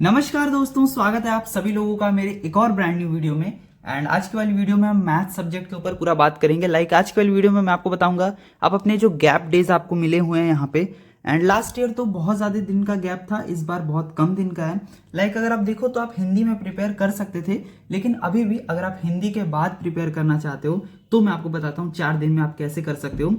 नमस्कार दोस्तों, स्वागत है आप सभी लोगों का मेरे एक और ब्रांड न्यू वीडियो में। एंड आज की वाली वीडियो में हम मैथ सब्जेक्ट के ऊपर पूरा बात करेंगे। आज की वाली वीडियो में मैं आपको बताऊंगा आप अपने जो गैप डेज आपको मिले हुए हैं यहाँ पे। एंड लास्ट ईयर तो बहुत ज़्यादा दिन का गैप था, इस बार बहुत कम दिन का है। अगर आप देखो तो आप हिंदी में प्रिपेयर कर सकते थे, लेकिन अभी भी अगर आप हिंदी के बाद प्रिपेयर करना चाहते हो तो मैं आपको बताता हूँ 4 दिन में आप कैसे कर सकते हो।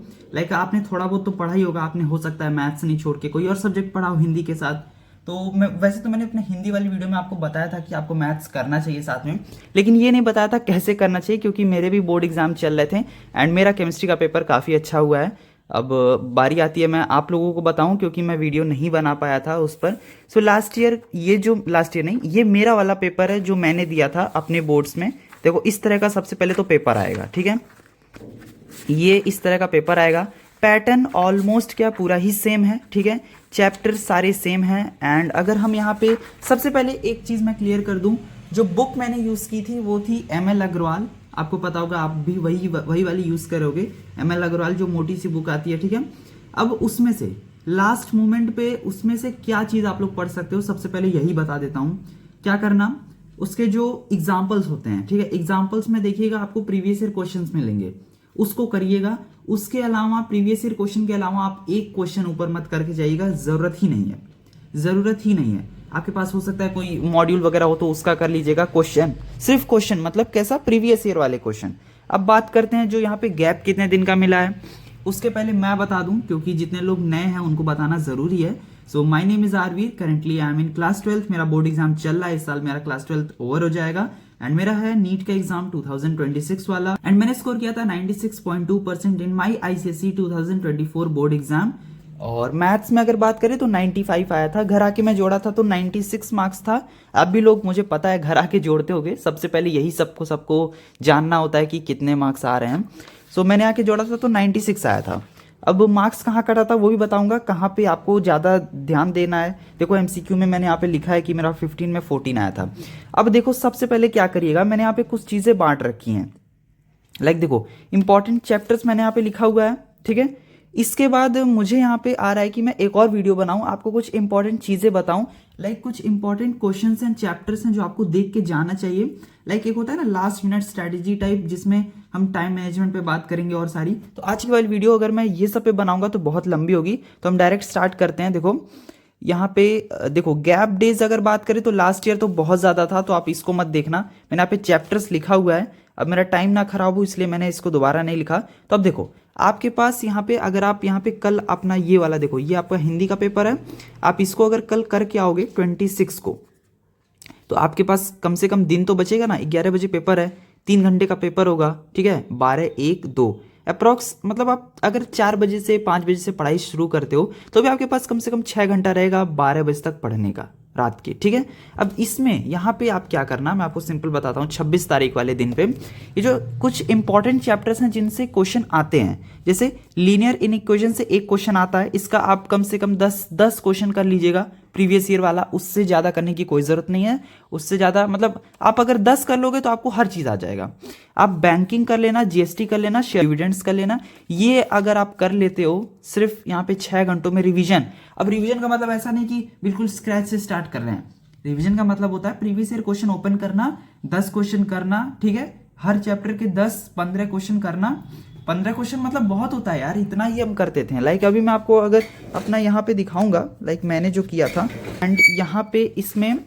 आपने थोड़ा बहुत तो पढ़ा ही होगा, आपने हो सकता है मैथ्स नहीं छोड़ के कोई और सब्जेक्ट पढ़ा हो हिंदी के साथ। तो मैंने अपने हिंदी वाली वीडियो में आपको बताया था कि आपको मैथ्स करना चाहिए साथ में, लेकिन ये नहीं बताया था कैसे करना चाहिए, क्योंकि मेरे भी बोर्ड एग्जाम चल रहे थे एंड मेरा केमिस्ट्री का पेपर काफ़ी अच्छा हुआ है। अब बारी आती है मैं आप लोगों को बताऊं, क्योंकि मैं वीडियो नहीं बना पाया था उस पर। लास्ट ईयर ये मेरा वाला पेपर है जो मैंने दिया था अपने बोर्ड्स में। देखो इस तरह का सबसे पहले तो पेपर आएगा, ठीक है। ये इस तरह का पेपर आएगा। पैटर्न ऑलमोस्ट क्या पूरा ही सेम है, ठीक है। चैप्टर सारे सेम हैं। एंड अगर हम यहाँ पे सबसे पहले एक चीज़ मैं क्लियर कर दूं, जो बुक मैंने यूज़ की थी वो थी ML अग्रवाल। आपको पता होगा, आप भी वही वाली यूज़ करोगे, ML अग्रवाल जो मोटी सी बुक आती है, ठीक है। अब उसमें से लास्ट मोमेंट पे उसमें से क्या चीज़ आप लोग पढ़ सकते हो, सबसे पहले यही बता देता हूँ। क्या करना, उसके जो एग्जाम्पल्स होते हैं, ठीक है, एग्जाम्पल्स में देखिएगा आपको प्रीवियस ईयर क्वेश्चंस मिलेंगे, उसको करिएगा। उसके अलावा प्रीवियस ईयर क्वेश्चन के अलावा आप एक क्वेश्चन ऊपर मत करके जाइएगा, जरूरत ही नहीं है। आपके पास हो सकता है कोई मॉड्यूल वगैरह हो तो उसका कर लीजिएगा क्वेश्चन, सिर्फ क्वेश्चन, मतलब कैसा, प्रीवियस ईयर वाले क्वेश्चन। अब बात करते हैं जो यहाँ पे गैप कितने दिन का मिला है। उसके पहले मैं बता दूं, क्योंकि जितने लोग नए हैं उनको बताना जरूरी है। So my name is Aarveer, currently I am in class 12th। मेरा बोर्ड एग्जाम चल रहा है, इस साल मेरा क्लास 12th ओवर हो जाएगा। एंड मेरा है नीट का एग्जाम 2026 वाला। एंड मैंने स्कोर किया था 96.2% इन माई ICSE 2024 बोर्ड एग्जाम। और मैथ्स में अगर बात करें तो 95 आया था। घर आके मैं जोड़ा था तो 96 मार्क्स था। अब भी लोग, मुझे पता है, घर आके जोड़ते होगे। सबसे पहले यही सबको जानना होता है कि कितने मार्क्स आ रहे हैं। मैंने आके जोड़ा था तो 96 आया था। अब मार्क्स कहाँ कटा था वो भी बताऊंगा, कहाँ पे आपको ज़्यादा ध्यान देना है। देखो MCQ में मैंने यहाँ पे लिखा है कि मेरा 15 में 14 आया था। अब देखो सबसे पहले क्या करिएगा, मैंने यहाँ पे कुछ चीज़ें बांट रखी हैं। देखो इंपॉर्टेंट चैप्टर्स मैंने यहाँ पे लिखा हुआ है, ठीक है। इसके बाद मुझे यहाँ पे आ रहा है कि मैं एक और वीडियो बनाऊं, आपको कुछ इंपॉर्टेंट चीज़ें बताऊं। कुछ इंपॉर्टेंट क्वेश्चंस एंड चैप्टर्स हैं जो आपको देख के जाना चाहिए। एक होता है ना लास्ट मिनट स्ट्रैटेजी टाइप, जिसमें हम टाइम मैनेजमेंट पे बात करेंगे और सारी। तो आज की वाली वीडियो अगर मैं ये सब पे बनाऊंगा तो बहुत लंबी होगी, तो हम डायरेक्ट स्टार्ट करते हैं। देखो यहाँ पे देखो गैप डेज अगर बात करें तो लास्ट ईयर तो बहुत ज़्यादा था, तो आप इसको मत देखना। मैंने यहाँ पे चैप्टर्स लिखा हुआ है। अब मेरा टाइम ना खराब हो इसलिए मैंने इसको दोबारा नहीं लिखा। तो अब देखो आपके पास यहाँ पे, अगर आप यहाँ पे कल अपना ये वाला देखो, ये आपका हिंदी का पेपर है। आप इसको अगर कल करके आओगे 26 को, तो आपके पास कम से कम दिन तो बचेगा ना। 11 बजे पेपर है, 3 घंटे का पेपर होगा, ठीक है। 12, 1, 2 अप्रॉक्स, मतलब आप अगर 4 बजे से 5 बजे से पढ़ाई शुरू करते हो तो भी आपके पास कम से कम 6 घंटा रहेगा 12 बजे तक पढ़ने का रात के, ठीक है। अब इसमें यहाँ पे आप क्या करना, मैं आपको सिंपल बताता हूँ। 26 तारीख वाले दिन पे ये जो कुछ इंपॉर्टेंट चैप्टर्स हैं जिनसे क्वेश्चन आते हैं, जैसे लीनियर इनइक्वेशन से एक क्वेश्चन आता है, इसका आप कम से कम 10 क्वेश्चन कर लीजिएगा प्रीवियस ईयर वाला। उससे ज़्यादा करने की कोई ज़रूरत नहीं है। उससे ज़्यादा मतलब आप अगर 10 कर लोगे तो आपको हर चीज़ आ जाएगा। आप बैंकिंग कर लेना, GST कर लेना, शेयर डिविडेंड्स कर लेना। ये अगर आप कर लेते हो सिर्फ यहाँ पे 6 घंटों में रिवीजन। अब रिवीजन का मतलब ऐसा नहीं कि बिल्कुल स्क्रैच से स्टार्ट कर रहे हैं। रिवीजन का मतलब होता है प्रीवियस ईयर क्वेश्चन ओपन करना, 10 क्वेश्चन करना, ठीक है। हर चैप्टर के 10-15 क्वेश्चन करना। 15 क्वेश्चन मतलब बहुत होता है यार, इतना ही हम करते थे। अभी मैं आपको अगर अपना यहाँ पे दिखाऊंगा, मैंने जो किया था। एंड यहाँ पे इसमें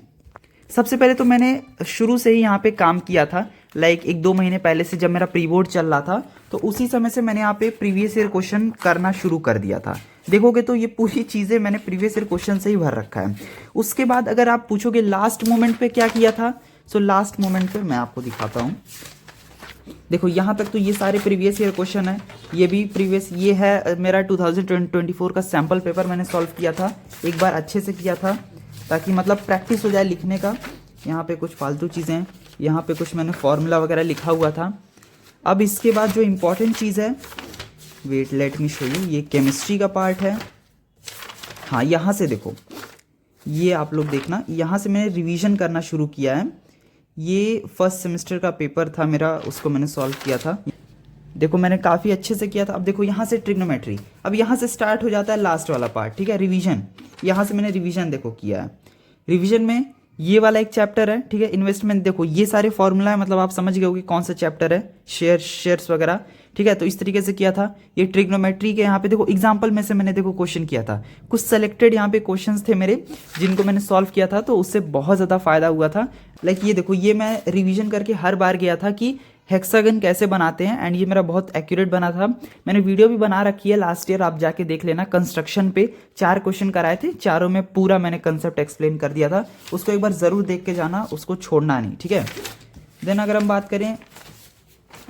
सबसे पहले तो मैंने शुरू से ही यहाँ पे काम किया था। 1-2 महीने पहले से जब मेरा प्री बोर्ड चल रहा था, तो उसी समय से मैंने यहाँ पे प्रीवियस ईयर क्वेश्चन करना शुरू कर दिया था। देखोगे तो ये पूरी चीज़ें मैंने प्रीवियस ईयर क्वेश्चन से ही भर रखा है। उसके बाद अगर आप पूछोगे लास्ट मोमेंट पे क्या किया था, लास्ट मोमेंट पे मैं आपको दिखाता हूँ। देखो यहाँ तक तो ये सारे प्रीवियस ईयर क्वेश्चन है। ये भी प्रीवियस, ये है मेरा 2024 का सैम्पल पेपर मैंने सॉल्व किया था। एक बार अच्छे से किया था ताकि मतलब प्रैक्टिस हो जाए लिखने का। यहाँ पे कुछ फालतू चीज़ें हैं, यहाँ पे कुछ मैंने फॉर्मूला वगैरह लिखा हुआ था। अब इसके बाद जो इम्पोर्टेंट चीज़ है, wait let me show you, ये केमिस्ट्री का पार्ट है। हाँ यहाँ से देखो, ये आप लोग देखना, यहाँ से मैंने रिवीजन करना शुरू किया है। ये फर्स्ट सेमेस्टर का पेपर था मेरा, उसको मैंने सॉल्व किया था। देखो मैंने काफ़ी अच्छे से किया था। अब देखो यहाँ से ट्रिग्नोमेट्री, अब यहाँ से स्टार्ट हो जाता है लास्ट वाला पार्ट, ठीक है, रिवीजन। यहाँ से मैंने रिवीजन देखो किया है। रिवीजन में ये वाला एक चैप्टर है, ठीक है। इन्वेस्टमेंट, देखो ये सारे फॉर्मूला है, मतलब आप समझ गए होगे कौन सा चैप्टर है, शेयर्स वगैरह, ठीक है। तो इस तरीके से किया था। ये ट्रिग्नोमेट्री के यहाँ पे देखो एग्जाम्पल में से मैंने देखो क्वेश्चन किया था, कुछ सेलेक्टेड यहाँ पे क्वेश्चंस थे मेरे जिनको मैंने सॉल्व किया था, तो उससे बहुत ज़्यादा फायदा हुआ था। लाइक ये देखो, ये मैं रिवीजन करके हर बार गया था कि हेक्सागन कैसे बनाते हैं, एंड ये मेरा बहुत एक्यूरेट बना था। मैंने वीडियो भी बना रखी है लास्ट ईयर, आप जाके देख लेना। कंस्ट्रक्शन पे 4 क्वेश्चन कराए थे, चारों में पूरा मैंने कंसेप्ट एक्सप्लेन कर दिया था, उसको एक बार ज़रूर देख के जाना, उसको छोड़ना नहीं, ठीक है। देन अगर हम बात करें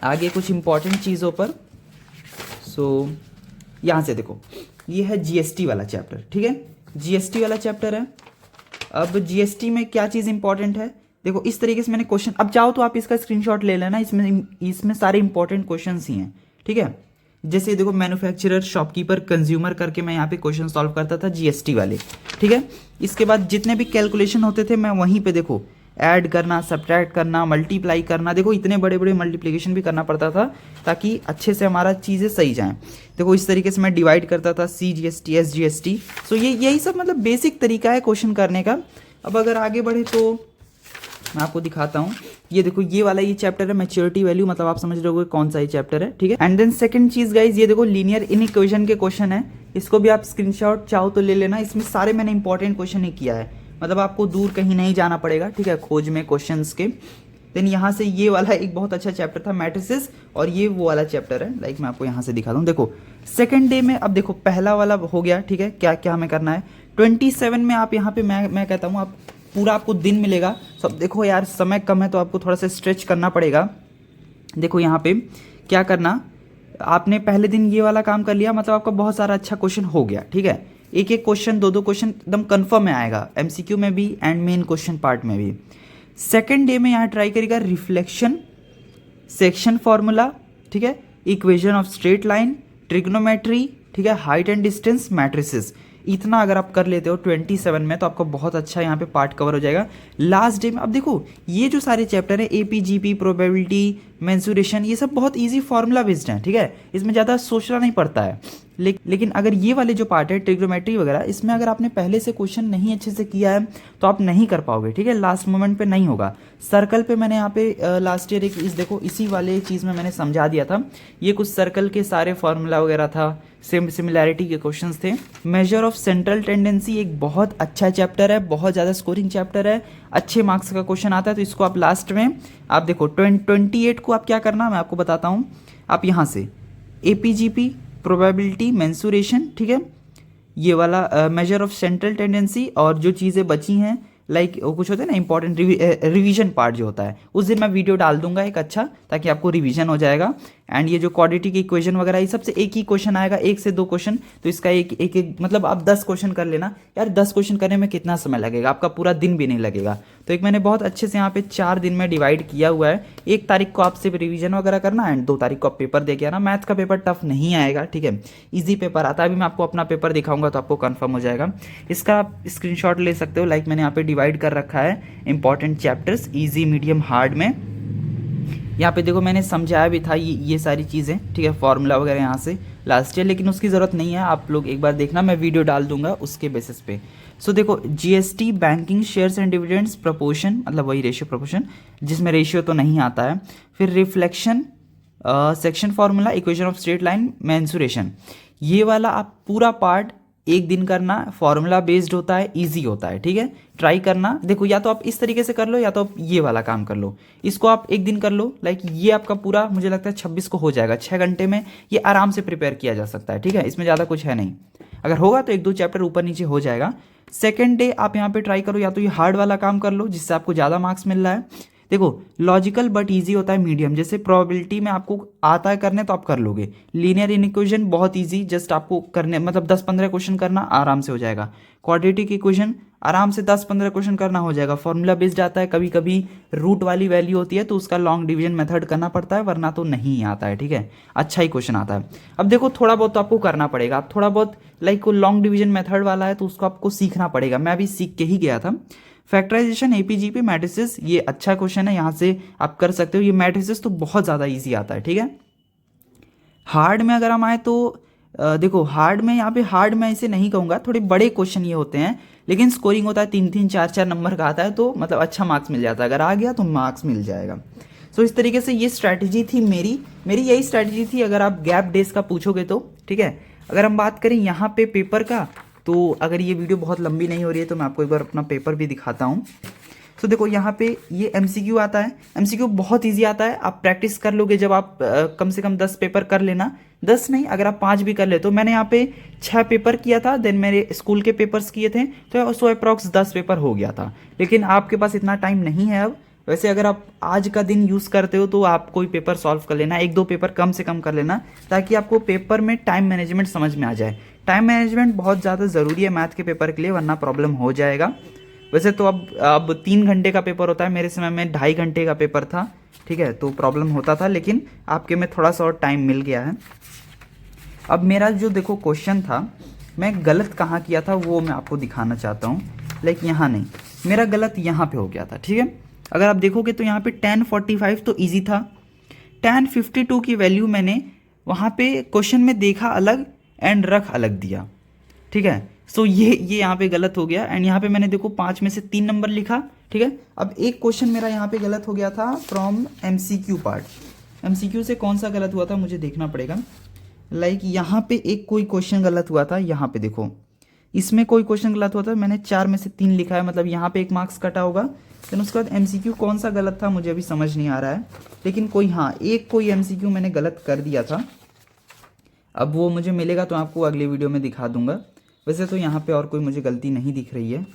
आगे कुछ इंपॉर्टेंट चीज़ों पर, सो यहाँ से देखो, ये है जीएसटी वाला चैप्टर, ठीक है। जीएसटी वाला चैप्टर है। अब जीएसटी में क्या चीज़ इंपॉर्टेंट है, देखो इस तरीके से मैंने क्वेश्चन, अब चाहो तो आप इसका स्क्रीनशॉट ले लेना, इसमें सारे इंपॉर्टेंट क्वेश्चंस ही हैं, ठीक है। जैसे देखो मैन्युफैक्चरर, शॉपकीपर, कंज्यूमर करके मैं यहाँ पे क्वेश्चन सॉल्व करता था जीएसटी वाले, ठीक है। इसके बाद जितने भी कैलकुलेशन होते थे मैं वहीं पे देखो ऐड करना, सब्ट्रैक्ट करना, मल्टीप्लाई करना, देखो इतने बड़े बड़े मल्टीप्लिकेशन भी करना पड़ता था ताकि अच्छे से हमारा चीज़ें सही जाएं। देखो इस तरीके से मैं डिवाइड करता था, CGST, SGST। सो यही सब मतलब बेसिक तरीका है क्वेश्चन करने का। अब अगर आगे बढ़े तो मैं आपको दिखाता हूँ। ये देखो ये वाला ये चैप्टर है मैच्योरिटी वैल्यू, मतलब आप समझ रहे होगे कौन सा ये चैप्टर है, ठीक है। एंड देन सेकंड चीज गाइज, ये देखो लीनियर इनइक्वेशन के क्वेश्चन है, इसको भी आप स्क्रीनशॉट चाहो तो ले लेना। इसमें सारे मैंने इंपॉर्टेंट क्वेश्चन ही किया है, मतलब आपको दूर कहीं नहीं जाना पड़ेगा, ठीक है, खोज में क्वेश्चंस के। देन यहाँ से ये वाला एक बहुत अच्छा चैप्टर था मैट्रिसेस, और ये वो वाला चैप्टर है, लाइक मैं आपको यहाँ से दिखा दूँ। देखो सेकंड डे में, अब देखो पहला वाला हो गया, ठीक है, क्या क्या हमें करना है। 27 में आप यहाँ पे मैं कहता हूँ आप पूरा आपको दिन मिलेगा। सब देखो यार समय कम है तो आपको थोड़ा सा स्ट्रेच करना पड़ेगा। देखो यहाँ पे क्या करना, आपने पहले दिन ये वाला काम कर लिया, मतलब आपका बहुत सारा अच्छा क्वेश्चन हो गया, ठीक है। एक एक क्वेश्चन, दो दो क्वेश्चन एकदम कंफर्म में आएगा, एमसीक्यू में भी एंड मेन क्वेश्चन पार्ट में भी। सेकंड डे में यहाँ ट्राई करेगा रिफ्लेक्शन, सेक्शन फॉर्मूला, ठीक है, equation of straight line, trigonometry, ठीक है, हाइट एंड डिस्टेंस, मैट्रिसेस। इतना अगर आप कर लेते हो 27 में तो आपका बहुत अच्छा यहाँ पे पार्ट कवर हो जाएगा। लास्ट डे में अब देखो ये जो सारे चैप्टर हैं, APGP, प्रोबेबिलिटी, मेंसुरेशन, ये सब बहुत इजी फॉर्मूला बेस्ड हैं, ठीक है, इसमें ज़्यादा सोचना नहीं पड़ता है। लेकिन अगर ये वाले जो पार्ट है ट्रिग्नोमेट्री वगैरह, इसमें अगर आपने पहले से क्वेश्चन नहीं अच्छे से किया है तो आप नहीं कर पाओगे, ठीक है, लास्ट मोमेंट पे नहीं होगा। सर्कल पे मैंने यहाँ पे लास्ट ईयर देखो इसी वाले चीज़ में मैंने समझा दिया था, ये कुछ सर्कल के सारे फॉर्मूला वगैरह था, सिमिलैरिटी के क्वेश्चंस थे। मेजर ऑफ सेंट्रल टेंडेंसी एक बहुत अच्छा चैप्टर है, बहुत ज़्यादा स्कोरिंग चैप्टर है, अच्छे मार्क्स का क्वेश्चन आता है, तो इसको आप लास्ट में आप देखो 28 को आप क्या करना मैं आपको बताता हूँ। आप यहाँ से APGP, प्रोबेबिलिटी, मेंसुरेशन, ठीक है, ये वाला मेजर ऑफ सेंट्रल टेंडेंसी, और जो चीज़ें बची हैं लाइक कुछ होते हैं ना इंपॉर्टेंट रिवीजन पार्ट जो होता है, उस दिन मैं वीडियो डाल दूंगा एक अच्छा, ताकि आपको रिवीजन हो जाएगा। एंड ये जो क्वाड्रेटिक इक्वेशन वगैरह, ये सबसे एक ही क्वेश्चन आएगा, 1 से 2 क्वेश्चन, तो इसका एक मतलब आप 10 क्वेश्चन कर लेना। यार 10 क्वेश्चन करने में कितना समय लगेगा, आपका पूरा दिन भी नहीं लगेगा। तो एक मैंने बहुत अच्छे से यहाँ पे 4 दिन में डिवाइड किया हुआ है। 1 तारीख को आपसे रिवीजन वगैरह करना, एंड 2 तारीख को आप पेपर दे के आना। मैथ का पेपर टफ नहीं आएगा, ठीक है, ईजी पेपर आता है। अभी मैं आपको अपना पेपर दिखाऊंगा तो आपको कंफर्म हो जाएगा। इसका आप स्क्रीनशॉट ले सकते हो, लाइक मैंने यहाँ पे डिवाइड कर रखा है important chapters, easy, medium, hard में। यहाँ पे देखो मैंने समझाया भी था ये सारी चीज़ें, ठीक है, फॉर्मूला वगैरह यहाँ से लास्ट ईयर, लेकिन उसकी ज़रूरत नहीं है, आप लोग एक बार देखना, मैं वीडियो डाल दूंगा उसके बेसिस पे। सो देखो GST, banking, shares and dividends, proportion, मतलब वही रेशियो प्रपोर्शन, जिसमें रेशियो तो नहीं आता है। फिर reflection, section formula, equation of straight line, mensuration, ये वाला आप पूरा पार्ट एक दिन करना, फॉर्मूला बेस्ड होता है, इजी होता है, ठीक है, ट्राई करना। देखो या तो आप इस तरीके से कर लो, या तो आप ये वाला काम कर लो, इसको आप एक दिन कर लो, लाइक ये आपका पूरा मुझे लगता है 26 को हो जाएगा, 6 घंटे में ये आराम से प्रिपेयर किया जा सकता है, ठीक है, इसमें ज़्यादा कुछ है नहीं। अगर होगा तो 1-2 चैप्टर ऊपर नीचे हो जाएगा। सेकेंड डे आप यहाँ पे ट्राई करो, या तो ये हार्ड वाला काम कर लो जिससे आपको ज़्यादा मार्क्स मिल रहा है। देखो लॉजिकल बट इजी होता है मीडियम, जैसे प्रोबेबिलिटी में आपको आता है करने तो आप कर लोगे। लीनियर इक्वेशन बहुत इजी, जस्ट आपको करने मतलब 10-15 क्वेश्चन करना आराम से हो जाएगा। क्वाड्रेटिक इक्वेशन आराम से 10-15 क्वेश्चन करना हो जाएगा। फॉर्मूला बेस्ड आता है, कभी कभी रूट वाली वैल्यू होती है तो उसका लॉन्ग डिवीजन मेथड करना पड़ता है, वरना तो नहीं आता है, ठीक है, अच्छा ही क्वेश्चन आता है। अब देखो थोड़ा बहुत तो आपको करना पड़ेगा, आप थोड़ा बहुत लाइक लॉन्ग डिवीजन मेथड वाला है तो उसको आपको सीखना पड़ेगा, मैं भी सीख के ही गया था। फैक्टराइजेशन, APGP, मैट्रिसेस, ये अच्छा क्वेश्चन है, यहाँ से आप कर सकते हो। ये मैट्रिसेस तो बहुत ज़्यादा इजी आता है, ठीक है। हार्ड में अगर हम आए तो देखो हार्ड में, यहाँ पे हार्ड मैं इसे नहीं कहूँगा, थोड़े बड़े क्वेश्चन ये होते हैं, लेकिन स्कोरिंग होता है 3-3 4-4 नंबर का आता है, तो मतलब अच्छा मार्क्स मिल जाता है, अगर आ गया तो मार्क्स मिल जाएगा। सो इस तरीके से ये स्ट्रैटेजी थी मेरी यही स्ट्रैटेजी थी अगर आप गैप डेज का पूछोगे तो, ठीक है। अगर हम बात करें यहाँ पे पेपर का, तो अगर ये वीडियो बहुत लंबी नहीं हो रही है तो मैं आपको एक बार अपना पेपर भी दिखाता हूँ। तो देखो यहाँ पे ये MCQ आता है, MCQ बहुत इजी आता है, आप प्रैक्टिस कर लोगे जब आप कम से कम 10 पेपर कर लेना, 10 नहीं अगर आप 5 भी कर ले। तो मैंने यहाँ पे 6 पेपर किया था, देन मेरे स्कूल के पेपर्स किए थे, तो सो अप्रॉक्स 10 पेपर हो गया था। लेकिन आपके पास इतना टाइम नहीं है अब, वैसे अगर आप आज का दिन यूज़ करते हो तो आप कोई पेपर सॉल्व कर लेना, 1-2 पेपर कम से कम कर लेना, ताकि आपको पेपर में टाइम मैनेजमेंट समझ में आ जाए। टाइम मैनेजमेंट बहुत ज़्यादा ज़रूरी है मैथ के पेपर के लिए, वरना प्रॉब्लम हो जाएगा। वैसे तो अब 3 घंटे का पेपर होता है, मेरे समय में 2.5 घंटे का पेपर था, ठीक है, तो प्रॉब्लम होता था, लेकिन आपके में थोड़ा सा और टाइम मिल गया है। अब मेरा जो देखो क्वेश्चन था, मैं गलत कहाँ किया था वो मैं आपको दिखाना चाहता हूँ। लाइक यहाँ नहीं, मेरा गलत यहाँ पे हो गया था, ठीक है। अगर आप देखोगे तो यहाँ पे tan 45 तो ईजी था, tan 52 की वैल्यू मैंने वहाँ पे क्वेश्चन में देखा अलग एंड रख अलग दिया, ठीक है। सो ये यहाँ पे गलत हो गया, एंड यहाँ पे मैंने देखो 5 में से 3 नंबर लिखा, ठीक है। अब एक क्वेश्चन मेरा यहाँ पे गलत हो गया था फ्रॉम MCQ पार्ट। MCQ से कौन सा गलत हुआ था मुझे देखना पड़ेगा। लाइक यहाँ पे एक कोई क्वेश्चन गलत हुआ था, यहाँ पे देखो इसमें कोई क्वेश्चन गलत हुआ था, मैंने 4 में से 3 लिखा है, मतलब यहाँ पे 1 मार्क्स कटा होगा। देन उसके बाद MCQ कौन सा गलत था मुझे अभी समझ नहीं आ रहा है, लेकिन कोई कोई MCQ मैंने गलत कर दिया था। अब वो मुझे मिलेगा तो आपको अगले वीडियो में दिखा दूंगा। वैसे तो यहाँ पे और कोई मुझे गलती नहीं दिख रही है।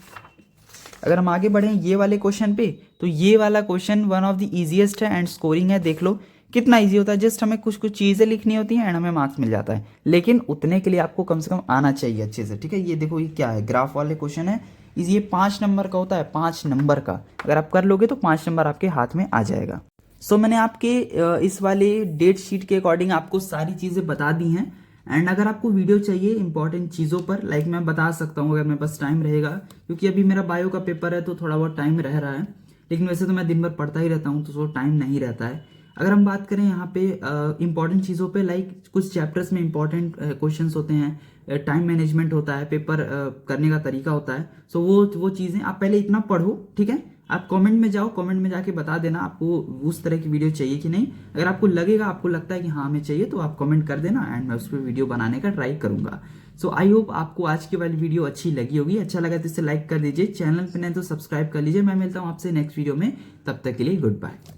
अगर हम आगे बढ़ें ये वाले क्वेश्चन पे, तो ये वाला question one of the easiest है एंड स्कोरिंग है। देख लो कितना ईजी होता है, जस्ट हमें कुछ कुछ चीज़ें लिखनी होती हैं एंड हमें मार्क्स मिल जाता है, लेकिन उतने के लिए आपको कम से कम आना चाहिए अच्छे से, ठीक है। ये देखो ये क्या है, ग्राफ वाले क्वेश्चन है, ये 5 नंबर का होता है, 5 नंबर का अगर आप कर लोगे तो 5 नंबर आपके हाथ में आ जाएगा। सो मैंने आपके इस वाले डेट शीट के अकॉर्डिंग आपको सारी चीज़ें बता दी हैं। एंड अगर आपको वीडियो चाहिए इंपॉर्टेंट चीज़ों पर, लाइक मैं बता सकता हूँ अगर मेरे पास टाइम रहेगा, क्योंकि अभी मेरा बायो का पेपर है तो थोड़ा बहुत टाइम रह रहा है, लेकिन वैसे तो मैं दिन भर पढ़ता ही रहता हूँ तो टाइम नहीं रहता है। अगर हम बात करें यहाँ पे इंपॉर्टेंट चीज़ों पे, लाइक कुछ चैप्टर्स में इंपॉर्टेंट क्वेश्चंस होते हैं, टाइम मैनेजमेंट होता है, पेपर करने का तरीका होता है। सो वो चीज़ें आप पहले इतना पढ़ो, ठीक है। आप कमेंट में जाओ, कमेंट में जाके बता देना आपको उस तरह की वीडियो चाहिए कि नहीं। अगर आपको लगेगा, आपको लगता है कि हाँ हमें चाहिए, तो आप कमेंट कर देना एंड मैं उस पर वीडियो बनाने का ट्राई करूंगा। सो आई होप आपको आज की वाली वीडियो अच्छी लगी होगी। अच्छा लगा तो इसे लाइक कर दीजिए, चैनल पर नहीं तो सब्सक्राइब कर लीजिए। मैं मिलता हूँ आपसे नेक्स्ट वीडियो में, तब तक के लिए गुड बाय।